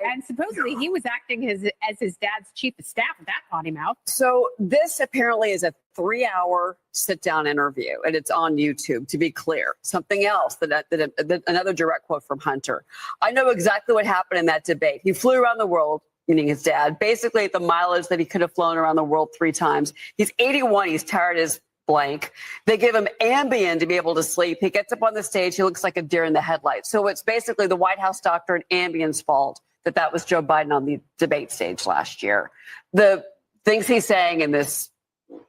And supposedly he was acting as his dad's chief of staff at that potty mouth. So this apparently is a 3-hour sit-down interview, and it's on YouTube, to be clear. Something else, that another direct quote from Hunter. I know exactly what happened in that debate. He flew around the world, meaning his dad, basically at the mileage that he could have flown around the world 3 times. He's 81. He's tired as blank. They give him Ambien to be able to sleep. He gets up on the stage. He looks like a deer in the headlights. So it's basically the White House doctor and Ambien's fault that was Joe Biden on the debate stage last year. The things he's saying in this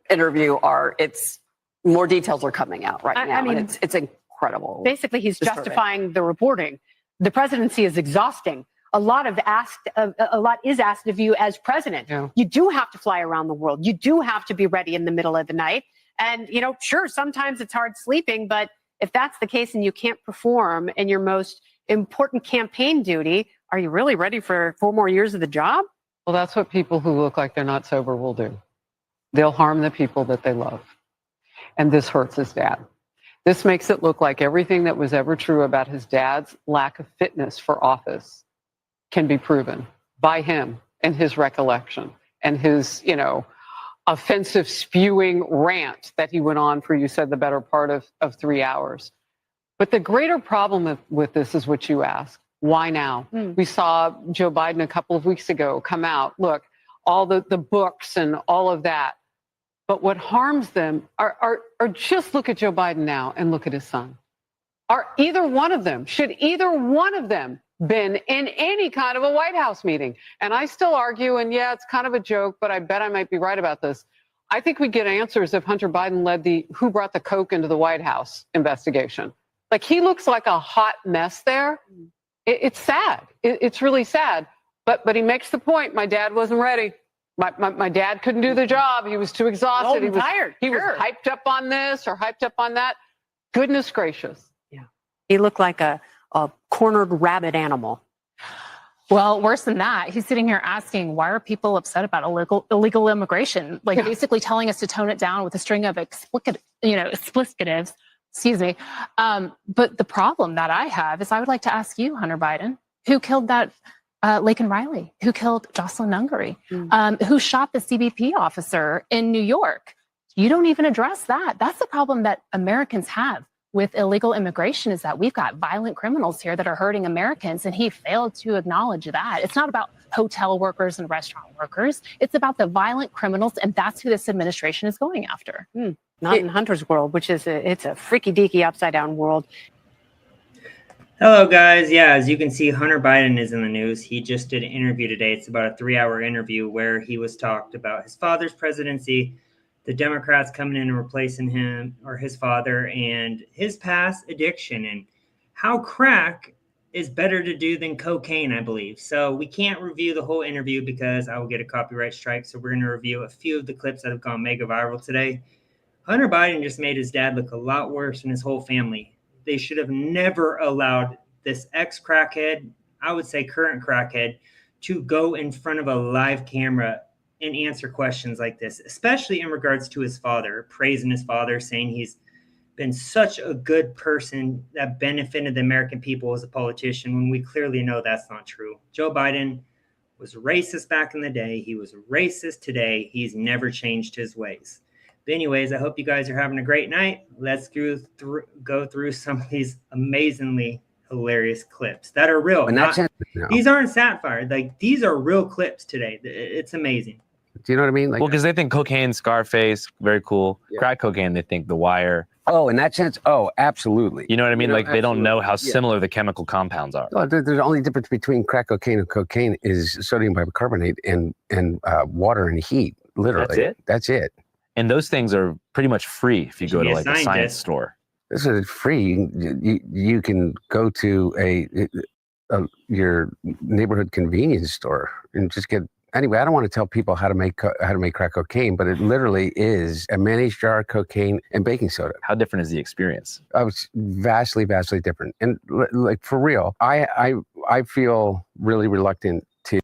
interview more details are coming out right now. I mean, it's incredible. Basically, he's justifying the reporting. The presidency is exhausting. A lot is asked of you as president. Yeah. You do have to fly around the world. You do have to be ready in the middle of the night. And, sure, sometimes it's hard sleeping, but if that's the case and you can't perform in your most important campaign duty, are you really ready for 4 more years of the job? Well, that's what people who look like they're not sober will do. They'll harm the people that they love. And this hurts his dad. This makes it look like everything that was ever true about his dad's lack of fitness for office can be proven by him and his recollection and his, offensive spewing rant that he went on for, you said, the better part of 3 hours. But the greater problem with this is what you asked. Why now? We saw Joe Biden a couple of weeks ago come out. Look, all the books and all of that. But what harms them are just look at Joe Biden now and look at his son. Should either one of them been in any kind of a White House meeting? And I still argue, and yeah, it's kind of a joke, but I bet I might be right about this. I think we get answers if Hunter Biden led the who brought the Coke into the White House investigation. Like, he looks like a hot mess there. It's sad. It's really sad. But he makes the point. My dad wasn't ready. My dad couldn't do the job. He was too exhausted. He was tired. He was hyped up on this or hyped up on that. Goodness gracious. Yeah. He looked like a cornered rabbit animal. Well, worse than that, he's sitting here asking, why are people upset about illegal immigration? Basically telling us to tone it down with a string of explicitives. Excuse me. But the problem that I have is I would like to ask you, Hunter Biden, who killed that Laken Riley, who killed Jocelyn Nungaray, who shot the CBP officer in New York. You don't even address that. That's the problem that Americans have with illegal immigration, is that we've got violent criminals here that are hurting Americans, and he failed to acknowledge that. It's not about hotel workers and restaurant workers. It's about the violent criminals, and that's who this administration is going after. Not in Hunter's world, which is it's a freaky deaky upside down world. Hello, guys. Yeah, as you can see, Hunter Biden is in the news. He just did an interview today. It's about a 3-hour interview where he was talked about his father's presidency, the Democrats coming in and replacing him or his father, and his past addiction, and how crack is better to do than cocaine, I believe. So we can't review the whole interview because I will get a copyright strike. So we're going to review a few of the clips that have gone mega viral today. Hunter Biden just made his dad look a lot worse than his whole family. They should have never allowed this ex-crackhead, I would say current crackhead, to go in front of a live camera and answer questions like this, especially in regards to his father, praising his father, saying he's been such a good person that benefited the American people as a politician, when we clearly know that's not true. Joe Biden was racist back in the day. He was racist today. He's never changed his ways. But anyways, I hope you guys are having a great night. Let's go through some of these amazingly hilarious clips that are real. These aren't satire. Like, these are real clips today. It's amazing. Do you know what I mean? Well, because they think cocaine, Scarface, very cool. Yeah. Crack cocaine, they think The Wire. Oh, in that sense, absolutely. You know what I mean? They don't know how similar the chemical compounds are. Oh, the only difference between crack cocaine and cocaine is sodium bicarbonate and water and heat. Literally, that's it. And those things are pretty much free if you go to like a science store. This is free. You can go to your neighborhood convenience store and just get. Anyway, I don't want to tell people how to make crack cocaine, but it literally is a mayonnaise jar of cocaine and baking soda. How different is the experience? It's vastly, vastly different. And like, for real, I feel really reluctant to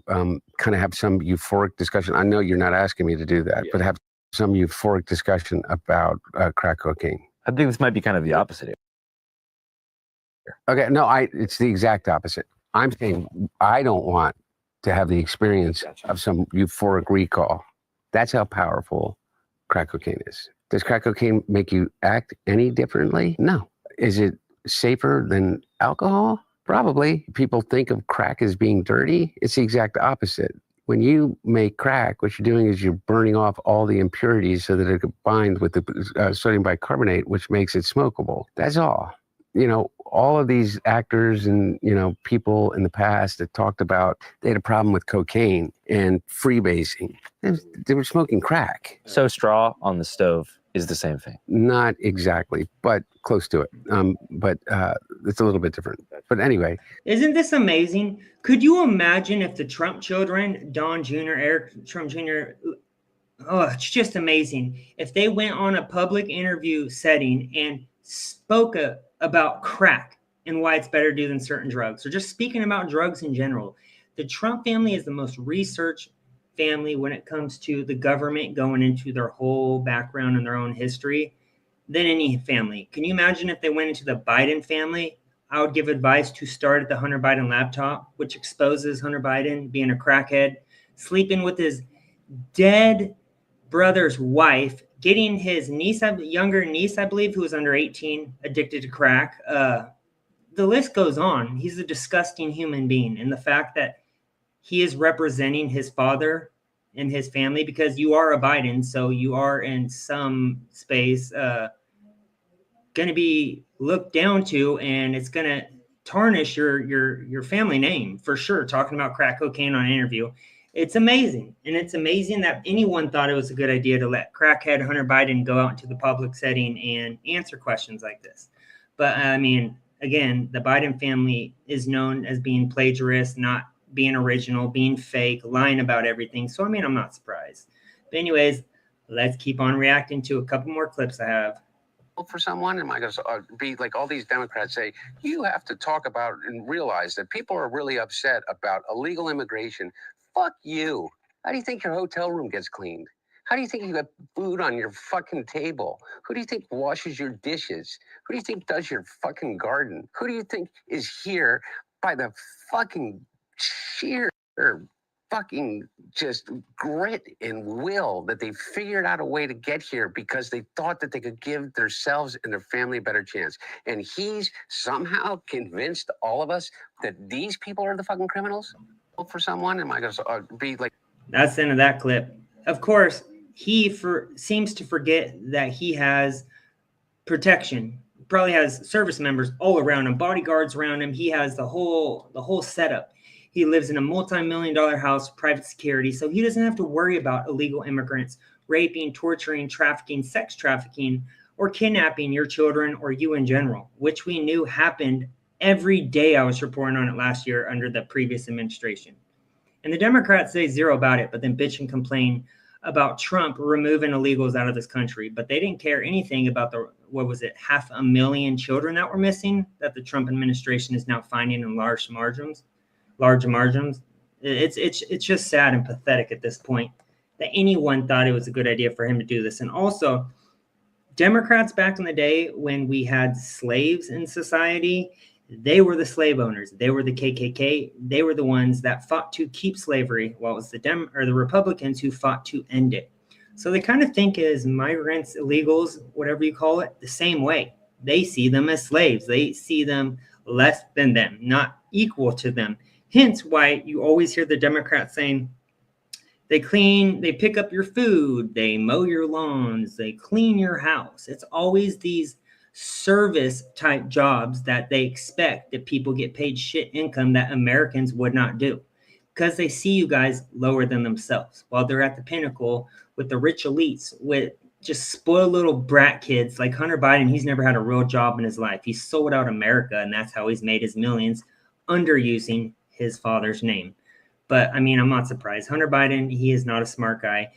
kind of have some euphoric discussion. I know you're not asking me to do that, but have some euphoric discussion about crack cocaine. I think this might be kind of the opposite. Okay, no, it's the exact opposite. I'm saying I don't want to have the experience of some euphoric recall. That's how powerful crack cocaine is. Does crack cocaine make you act any differently? No. Is it safer than alcohol? Probably. People think of crack as being dirty. It's the exact opposite. When you make crack, what you're doing is you're burning off all the impurities so that it combines with the sodium bicarbonate, which makes it smokable. That's all. You know, all of these actors and, you know, people in the past that talked about they had a problem with cocaine and freebasing. They were smoking crack. So straw on the stove is the same thing. Not exactly, but close to it. But it's a little bit different. But anyway. Isn't this amazing? Could you imagine if the Trump children, Don Jr., Eric Trump Jr., oh, it's just amazing. If they went on a public interview setting and spoke about crack and why it's better to do than certain drugs, or just speaking about drugs in general. The Trump family is the most researched family when it comes to the government going into their whole background and their own history than any family. Can you imagine if they went into the Biden family? I would give advice to start at the Hunter Biden laptop, which exposes Hunter Biden being a crackhead, sleeping with his dead brother's wife, getting his niece, younger niece, I believe, who was under 18, addicted to crack. The list goes on. He's a disgusting human being. And the fact that he is representing his father and his family, because you are a Biden, so you are in some space going to be looked down to, and it's going to tarnish your family name for sure. Talking about crack cocaine on an interview. It's amazing. And it's amazing that anyone thought it was a good idea to let crackhead Hunter Biden go out into the public setting and answer questions like this. But I mean, again, the Biden family is known as being plagiarist, not being original, being fake, lying about everything. So, I mean, I'm not surprised. But anyways, let's keep on reacting to a couple more clips I have. For someone, am I going to be like all these Democrats say, you have to talk about and realize that people are really upset about illegal immigration. Fuck you. How do you think your hotel room gets cleaned? How do you think you got food on your fucking table? Who do you think washes your dishes? Who do you think does your fucking garden? Who do you think is here by the fucking sheer fucking just grit and will that they figured out a way to get here because they thought that they could give themselves and their family a better chance. And he's somehow convinced all of us that these people are the fucking criminals? For someone, am I going to be like... That's the end of that clip. Of course, he seems to forget that he has protection. Probably has service members all around him, bodyguards around him. He has the whole setup. He lives in a multi-million-dollar house, private security, so he doesn't have to worry about illegal immigrants raping, torturing, trafficking, sex trafficking, or kidnapping your children or you in general, which we knew happened every day. I was reporting on it last year under the previous administration. And the Democrats say zero about it, but then bitch and complain about Trump removing illegals out of this country. But they didn't care anything about the, 500,000 children that were missing that the Trump administration is now finding in large margins. It's just sad and pathetic at this point that anyone thought it was a good idea for him to do this. And also, Democrats back in the day when we had slaves in society, they were the slave owners. They were the KKK. They were the ones that fought to keep slavery, while it was the Republicans who fought to end it. So they kind of think as migrants, illegals, whatever you call it, the same way. They see them as slaves. They see them less than them, not equal to them. Hence why you always hear the Democrats saying they pick up your food, they mow your lawns, they clean your house. It's always these service type jobs that they expect that people get paid shit income that Americans would not do because they see you guys lower than themselves while they're at the pinnacle with the rich elites, with just spoiled little brat kids like Hunter Biden. He's never had a real job in his life. He sold out America, and that's how he's made his millions, underusing his father's name. But I mean, I'm not surprised. Hunter Biden, he is not a smart guy.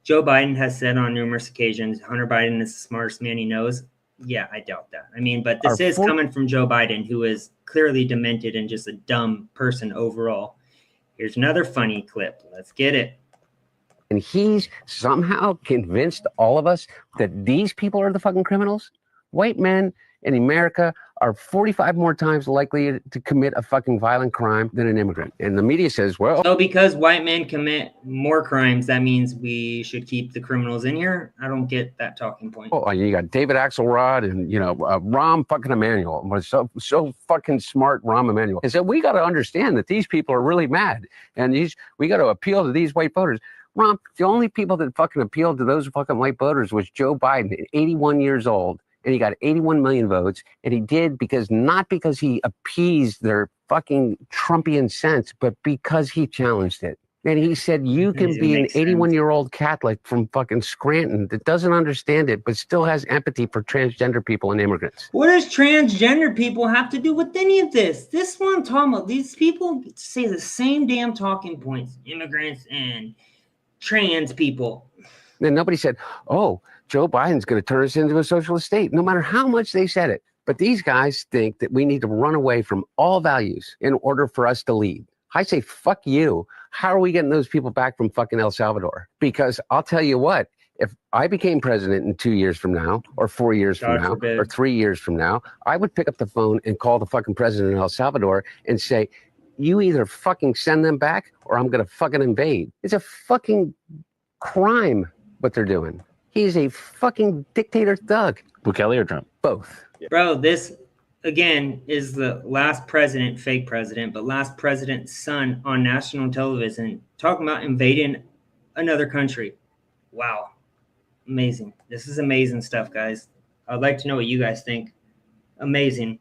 Joe Biden has said on numerous occasions, Hunter Biden is the smartest man he knows. Yeah, I doubt that. I mean, but this is coming from Joe Biden, who is clearly demented and just a dumb person overall. Here's another funny clip. Let's get it. And he's somehow convinced all of us that these people are the fucking criminals? White men in America are 45 more times likely to commit a fucking violent crime than an immigrant. And the media says, well, So because white men commit more crimes, that means we should keep the criminals in here? I don't get that talking point. oh, you got David Axelrod and, Rahm fucking Emanuel was so fucking smart, Rahm Emanuel. And so we got to understand that these people are really mad, and we got to appeal to these white voters. Rahm, the only people that fucking appealed to those fucking white voters was Joe Biden, 81 years old, and he got 81 million votes, and he did not because he appeased their fucking Trumpian sense, but because he challenged it. And he said, you can be an 81-year-old Catholic from fucking Scranton that doesn't understand it, but still has empathy for transgender people and immigrants. What does transgender people have to do with any of this? This is what I'm talking about. These people say the same damn talking points, immigrants and trans people. And nobody said, oh, Joe Biden's going to turn us into a socialist state, no matter how much they said it. But these guys think that we need to run away from all values in order for us to lead. I say, fuck you. How are we getting those people back from fucking El Salvador? Because I'll tell you what, if I became president in 2 years from now, or 4 years from now, or 3 years from now, I would pick up the phone and call the fucking president of El Salvador and say, you either fucking send them back or I'm going to fucking invade. It's a fucking crime what they're doing. He's a fucking dictator thug. Bukele or Trump? Both. Bro, this, again, is the last president, fake president, but last president's son on national television talking about invading another country. Wow. Amazing. This is amazing stuff, guys. I'd like to know what you guys think. Amazing.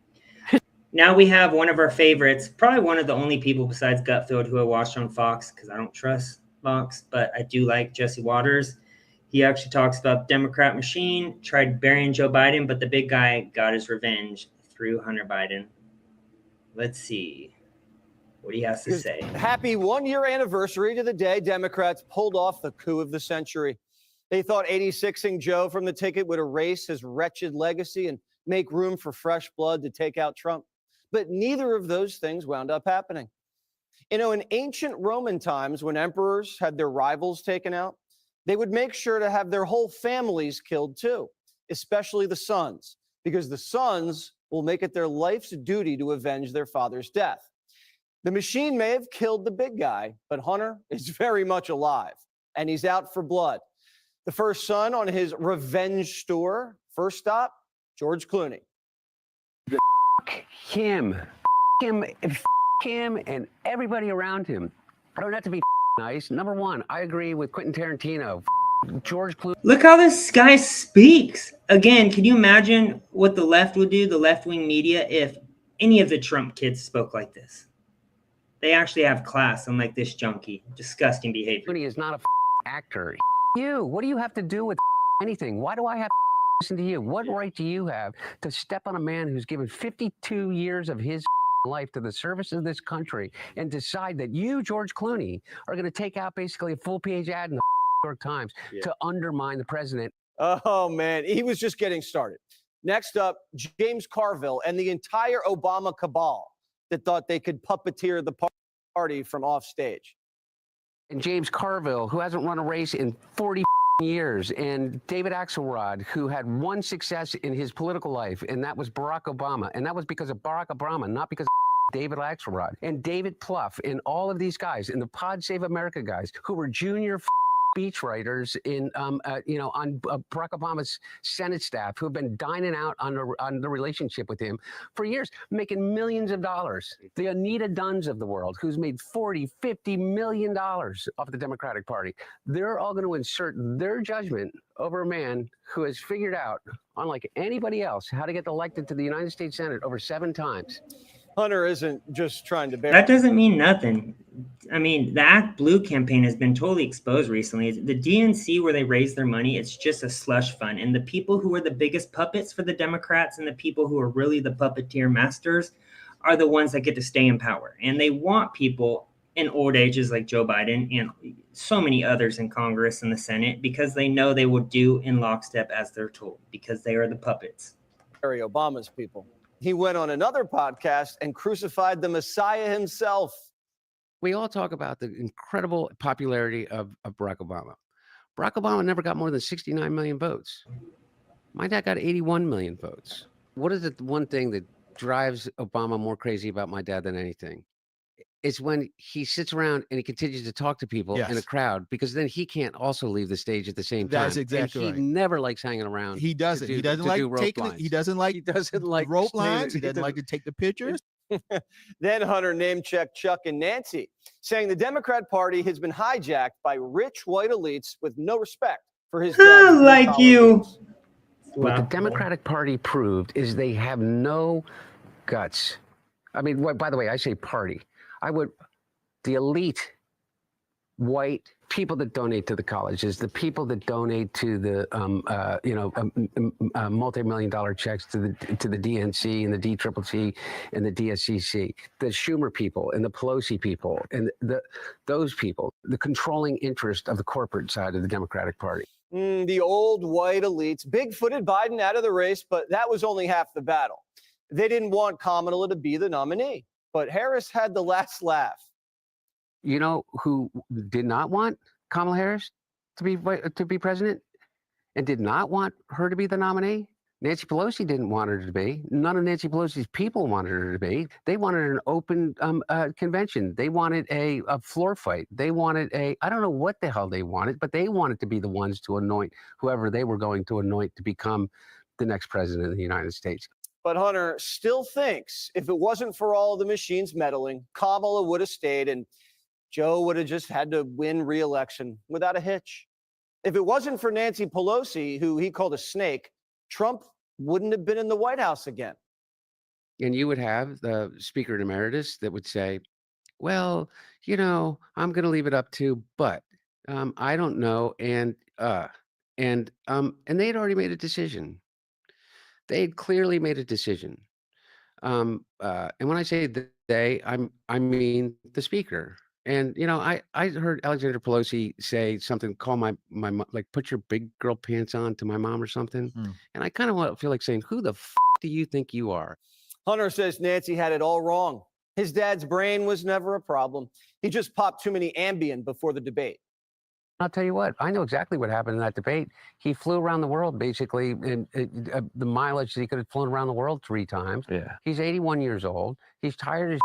Now we have one of our favorites, probably one of the only people besides Gutfeld who I watched on Fox, because I don't trust Fox, but I do like Jesse Waters. He actually talks about the Democrat machine, tried burying Joe Biden, but the big guy got his revenge through Hunter Biden. Let's see what he has to say. Happy 1 year anniversary to the day Democrats pulled off the coup of the century. They thought 86ing Joe from the ticket would erase his wretched legacy and make room for fresh blood to take out Trump. But neither of those things wound up happening. In ancient Roman times, when emperors had their rivals taken out, they would make sure to have their whole families killed too, especially the sons, because the sons will make it their life's duty to avenge their father's death. The machine may have killed the big guy, but Hunter is very much alive, and he's out for blood. The first son on his revenge tour, first stop, George Clooney. Him, and everybody around him. I don't have to be nice. Number one, I agree with Quentin Tarantino. George Clooney. Look how this guy speaks. Again, can you imagine what the left would do, the left-wing media, if any of the Trump kids spoke like this? They actually have class, unlike this junkie. Disgusting behavior. Clooney is not a actor. You, what do you have to do with anything? Why do I have to listen to you? What right do you have to step on a man who's given 52 years of his life to the service of this country and decide that you, George Clooney, are going to take out basically a full-page ad in the New York Times to undermine the president? Oh, man, he was just getting started. Next up, James Carville and the entire Obama cabal that thought they could puppeteer the party from off stage. And James Carville, who hasn't run a race in 40 years, and David Axelrod, who had one success in his political life, and that was Barack Obama. And that was because of Barack Obama, not because of David Axelrod. And David Plouffe, and all of these guys, and the Pod Save America guys, who were junior speechwriters on Barack Obama's Senate staff, who have been dining out on the relationship with him for years, making millions of dollars. The Anita Dunns of the world, who's made $40-50 million off the Democratic Party. They're all going to insert their judgment over a man who has figured out, unlike anybody else, how to get elected to the United States Senate over 7 times. Hunter isn't just trying to bear. That doesn't mean nothing. I mean, the Act Blue campaign has been totally exposed recently. The DNC, where they raise their money, it's just a slush fund. And the people who are the biggest puppets for the Democrats and the people who are really the puppeteer masters are the ones that get to stay in power. And they want people in old ages like Joe Biden and so many others in Congress and the Senate because they know they will do in lockstep as they're told because they are the puppets. Obama's people. He went on another podcast and crucified the Messiah himself. We all talk about the incredible popularity of Barack Obama. Barack Obama never got more than 69 million votes. My dad got 81 million votes. What is the one thing that drives Obama more crazy about my dad than anything. It's when he sits around and he continues to talk to people in a Yes. crowd, because then he can't also leave the stage at the same time. That's exactly and he right. never likes hanging around. He doesn't. do- He doesn't to like do rope taking it. lines. He doesn't like He doesn't like rope doing lines. it. He doesn't like to take the pictures. Then Hunter name checked Chuck and Nancy, saying the Democrat Party has been hijacked by rich white elites with no respect for his dad's Like blue-collar you. roots. What the Laughable. Democratic Party proved is they have no guts. I mean, by the way, I say party. The elite white people that donate to the colleges, the people that donate to the multi-million-dollar checks to the DNC and the DCCC and the DSCC, the Schumer people and the Pelosi people and those people, the controlling interest of the corporate side of the Democratic Party. The old white elites big-footed Biden out of the race, but that was only half the battle. They didn't want Kamala to be the nominee, but Harris had the last laugh. You know who did not want Kamala Harris to be president and did not want her to be the nominee? Nancy Pelosi didn't want her to be. None of Nancy Pelosi's people wanted her to be. They wanted an open convention. They wanted a floor fight. They wanted I don't know what the hell they wanted, but they wanted to be the ones to anoint whoever they were going to anoint to become the next president of the United States. But Hunter still thinks if it wasn't for all of the machines meddling, Kamala would have stayed and Joe would have just had to win re-election without a hitch. If it wasn't for Nancy Pelosi, who he called a snake, Trump wouldn't have been in the White House again. And you would have the Speaker Emeritus that would say, well, I'm going to leave it up to, but I don't know. And they had already made a decision. They had clearly made a decision. And when I say they, I mean the Speaker. And I heard Alexander Pelosi say something, call my mom, like put your big girl pants on to my mom or something. And I kind of feel like saying, who the do you think you are? Hunter says Nancy had it all wrong. His dad's brain was never a problem. He just popped too many Ambien before the debate. I'll tell you what, I know exactly what happened in that debate. He flew around the world, basically, in the mileage that he could have flown around the world 3 times. Yeah. He's 81 years old. He's tired as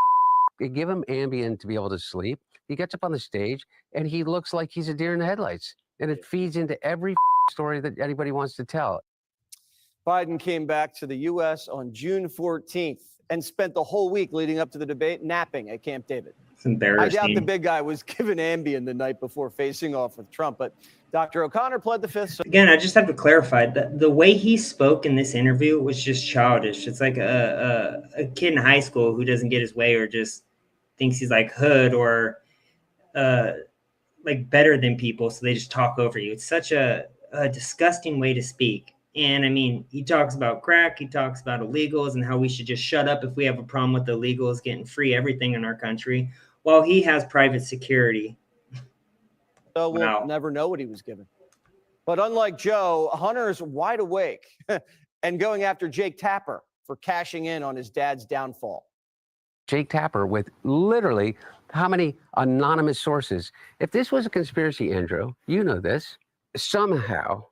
They give him Ambien to be able to sleep. He gets up on the stage and he looks like he's a deer in the headlights. And it feeds into every story that anybody wants to tell. Biden came back to the U.S. on June 14th and spent the whole week leading up to the debate napping at Camp David. It's embarrassing. I doubt the big guy was given Ambien the night before facing off with Trump, but Dr. O'Connor pled the fifth. Again, I just have to clarify that the way he spoke in this interview was just childish. It's like a kid in high school who doesn't get his way or just thinks he's like hood or like better than people, so they just talk over you. It's such a disgusting way to speak. And I mean, he talks about crack, he talks about illegals and how we should just shut up if we have a problem with illegals getting free everything in our country, while he has private security. So we'll Wow. never know what he was given. But unlike Joe, Hunter's wide awake and going after Jake Tapper for cashing in on his dad's downfall. Jake Tapper with literally how many anonymous sources? If this was a conspiracy, Andrew, you know this, somehow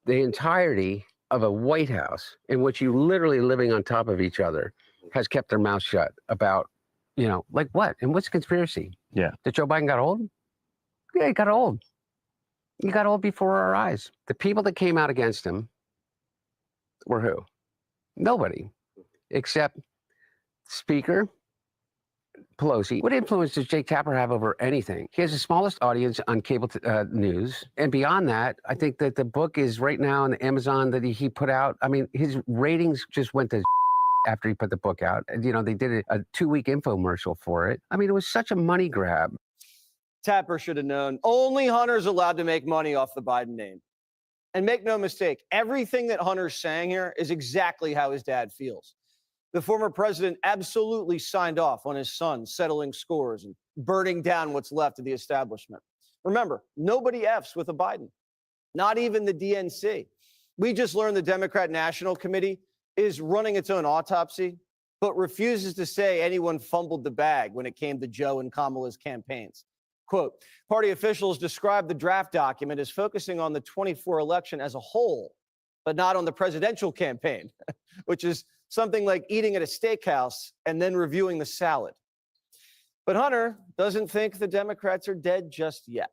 the entirety of a White House in which you literally living on top of each other has kept their mouth shut about, like what? And what's conspiracy? Yeah. That Joe Biden got old? Yeah, he got old. He got old before our eyes. The people that came out against him were who? Nobody, except Speaker Pelosi. What influence does Jake Tapper have over anything? He has the smallest audience on cable news. And beyond that, I think that the book is right now on the Amazon that he put out. I mean, his ratings just went to after he put the book out. And, they did a 2-week infomercial for it. I mean, it was such a money grab. Tapper should have known only Hunter's allowed to make money off the Biden name. And make no mistake, everything that Hunter's saying here is exactly how his dad feels. The former president absolutely signed off on his son settling scores and burning down what's left of the establishment. Remember, nobody F's with a Biden, not even the DNC. We just learned the Democrat National Committee is running its own autopsy, but refuses to say anyone fumbled the bag when it came to Joe and Kamala's campaigns. Quote, party officials described the draft document as focusing on the 24 election as a whole, but not on the presidential campaign, which is something like eating at a steakhouse and then reviewing the salad. But Hunter doesn't think the Democrats are dead just yet.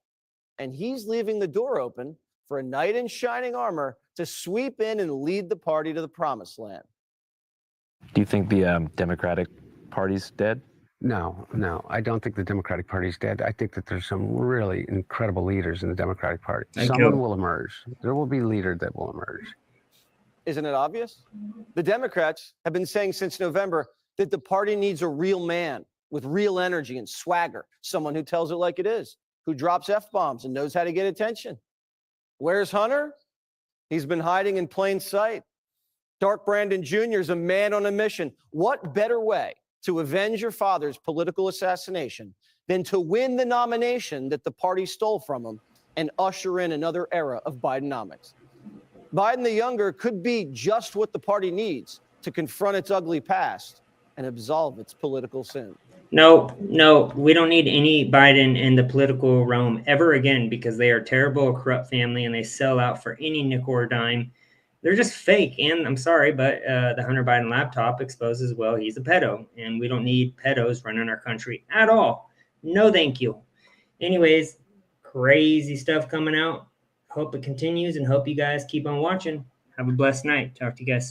And he's leaving the door open for a knight in shining armor to sweep in and lead the party to the promised land. Do you think the Democratic Party's dead? No, I don't think the Democratic Party is dead. I think that there's some really incredible leaders in the Democratic Party. Someone will emerge. There will be a leader that will emerge. Isn't it obvious? The Democrats have been saying since November that the party needs a real man with real energy and swagger, someone who tells it like it is, who drops F-bombs and knows how to get attention. Where's Hunter? He's been hiding in plain sight. Dark Brandon Jr. is a man on a mission. What better way to avenge your father's political assassination than to win the nomination that the party stole from him and usher in another era of Bidenomics? Biden the younger could be just what the party needs to confront its ugly past and absolve its political sins. No, we don't need any Biden in the political realm ever again, because they are terrible, a corrupt family, and they sell out for any nickel or dime. They're just fake. And I'm sorry, but the Hunter Biden laptop exposes, well, he's a pedo, and we don't need pedos running our country at all. No, thank you. Anyways, crazy stuff coming out. Hope it continues and hope you guys keep on watching. Have a blessed night. Talk to you guys soon.